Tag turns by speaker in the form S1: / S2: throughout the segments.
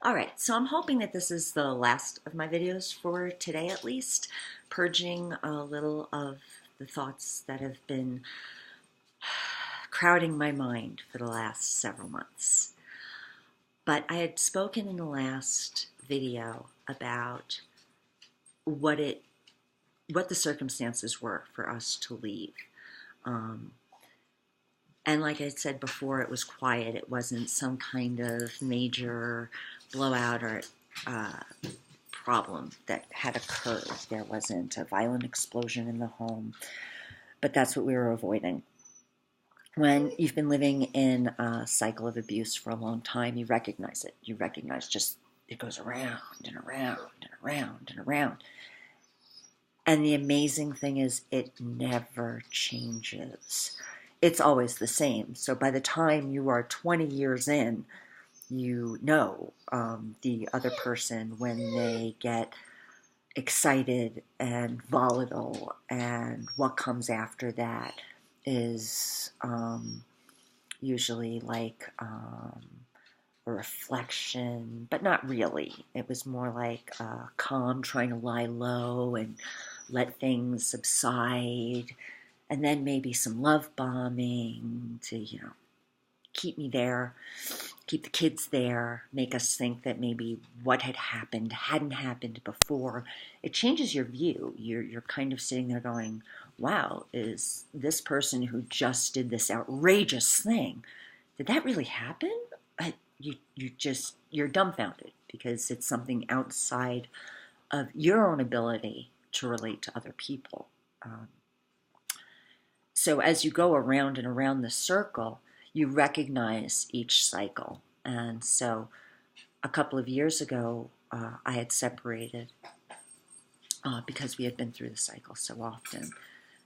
S1: All right, so I'm hoping that this is the last of my videos for today at least, purging a little of the thoughts that have been crowding my mind for the last several months. But I had spoken in the last video about what the circumstances were for us to leave. And like I said before, it was quiet. It wasn't some kind of major blowout or problem that had occurred. There wasn't a violent explosion in the home, but that's what we were avoiding. When you've been living in a cycle of abuse for a long time, you recognize it. You recognize just it goes around and around and around and around. And the amazing thing is it never changes. It's always the same. So by the time you are 20 years in, you know the other person when they get excited and volatile, and what comes after that is usually like a reflection, but not really. It was more like calm, trying to lie low and let things subside, and then maybe some love bombing to, keep me there, keep the kids there, make us think that maybe what had happened hadn't happened before. It changes your view. You're kind of sitting there going, wow, is this person who just did this outrageous thing, did that really happen? You're dumbfounded because it's something outside of your own ability to relate to other people. So as you go around and around the circle, you recognize each cycle. And so a couple of years ago, I had separated because we had been through the cycle so often.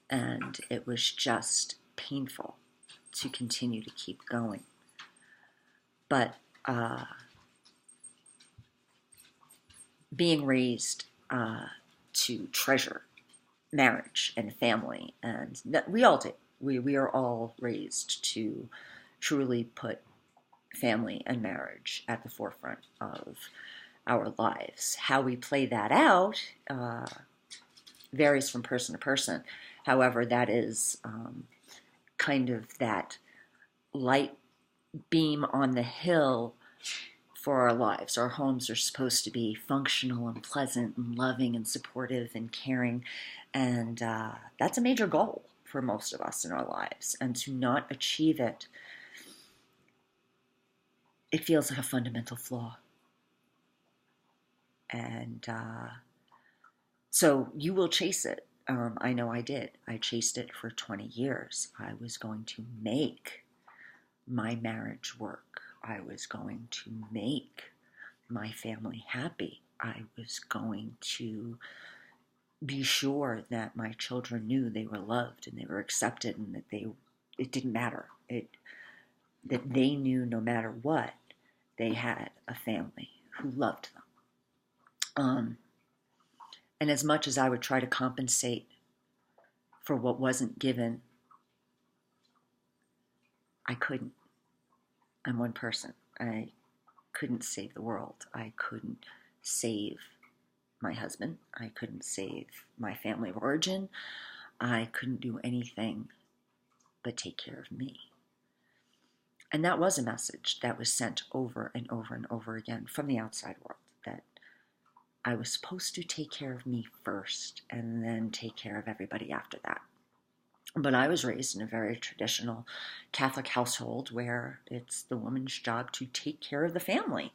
S1: And it was just painful to continue to keep going. But being raised to treasure marriage and family, and we all do. We are all raised to truly put family and marriage at the forefront of our lives. How we play that out varies from person to person. However, that is kind of that light beam on the hill for our lives. Our homes are supposed to be functional and pleasant and loving and supportive and caring, and that's a major goal for most of us in our lives. And to not achieve it, it feels like a fundamental flaw. And so you will chase it. I know I did. I chased it for 20 years. I was going to make my marriage work. I was going to make my family happy. I was going to be sure that my children knew they were loved and they were accepted, and that it didn't matter. That they knew no matter what, they had a family who loved them. And as much as I would try to compensate for what wasn't given, I couldn't. I'm one person. I couldn't save the world. I couldn't save my husband. I couldn't save my family of origin. I couldn't do anything but take care of me. And that was a message that was sent over and over and over again from the outside world, that I was supposed to take care of me first and then take care of everybody after that. But I was raised in a very traditional Catholic household where it's the woman's job to take care of the family,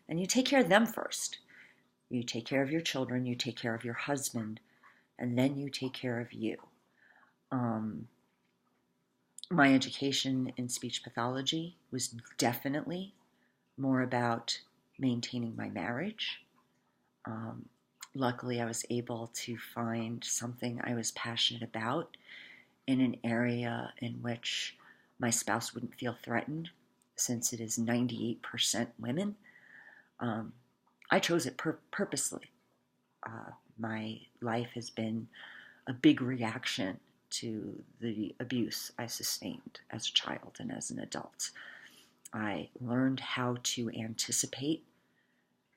S1: and you take care of them first. You take care of your children, you take care of your husband, and then you take care of you. My education in speech pathology was definitely more about maintaining my marriage. Luckily, I was able to find something I was passionate about in an area in which my spouse wouldn't feel threatened, since it is 98% women. I chose it purposely. My life has been a big reaction to the abuse I sustained as a child and as an adult. I learned how to anticipate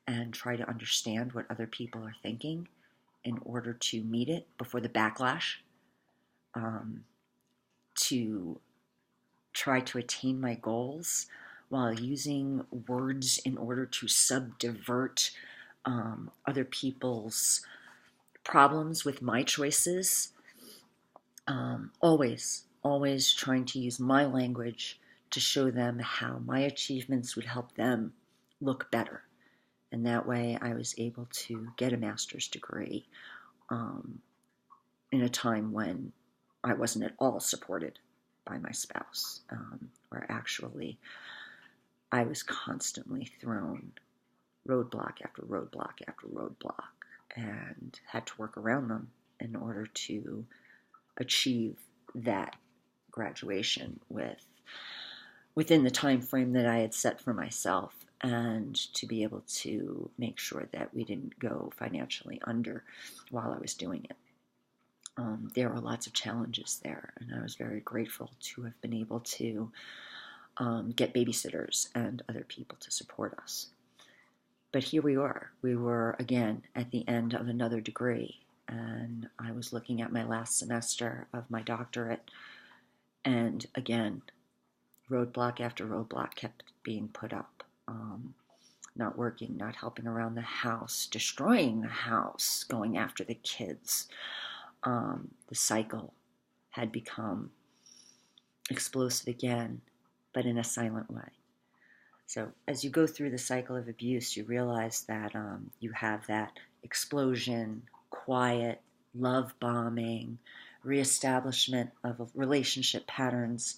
S1: and try to understand what other people are thinking in order to meet it before the backlash, to try to attain my goals while using words in order to subdivert other people's problems with my choices. Always trying to use my language to show them how my achievements would help them look better. And that way I was able to get a master's degree in a time when I wasn't at all supported by my spouse, where actually I was constantly thrown roadblock after roadblock after roadblock and had to work around them in order to achieve that graduation within the time frame that I had set for myself, and to be able to make sure that we didn't go financially under while I was doing it. There were lots of challenges there, and I was very grateful to have been able to get babysitters and other people to support us. But here we were. We were, again, at the end of another degree, and I was looking at my last semester of my doctorate, and again, roadblock after roadblock kept being put up. Not working, not helping around the house, destroying the house, going after the kids. The cycle had become explosive again, but in a silent way. So as you go through the cycle of abuse, you realize that you have that explosion, quiet, love bombing, reestablishment of relationship patterns,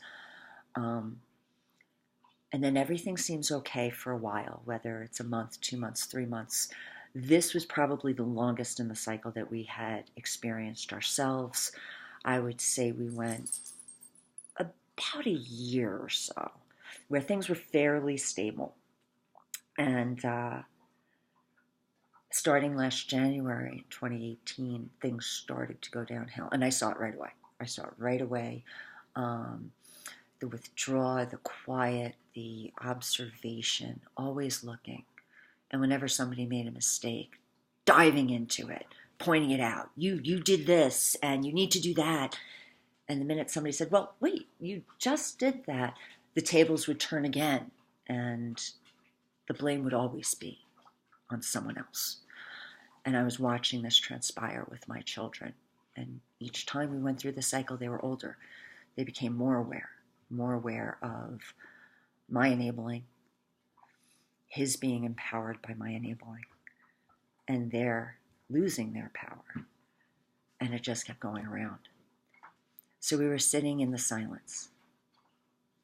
S1: and then everything seems okay for a while, whether it's a month, 2 months, 3 months. This was probably the longest in the cycle that we had experienced ourselves. I would say we went about a year or so where things were fairly stable. And starting last January 2018, things started to go downhill. And I saw it right away. The withdrawal, the quiet, the observation, always looking. And whenever somebody made a mistake, diving into it, pointing it out. You did this, and you need to do that. And the minute somebody said, well, wait, you just did that, the tables would turn again, and the blame would always be on someone else. And I was watching this transpire with my children. And each time we went through the cycle, they were older. They became more aware of my enabling, his being empowered by my enabling, and their losing their power. And it just kept going around. So we were sitting in the silence.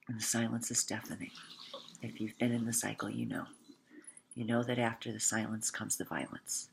S1: And the silence is deafening. If you've been in the cycle, you know. You know that after the silence comes the violence.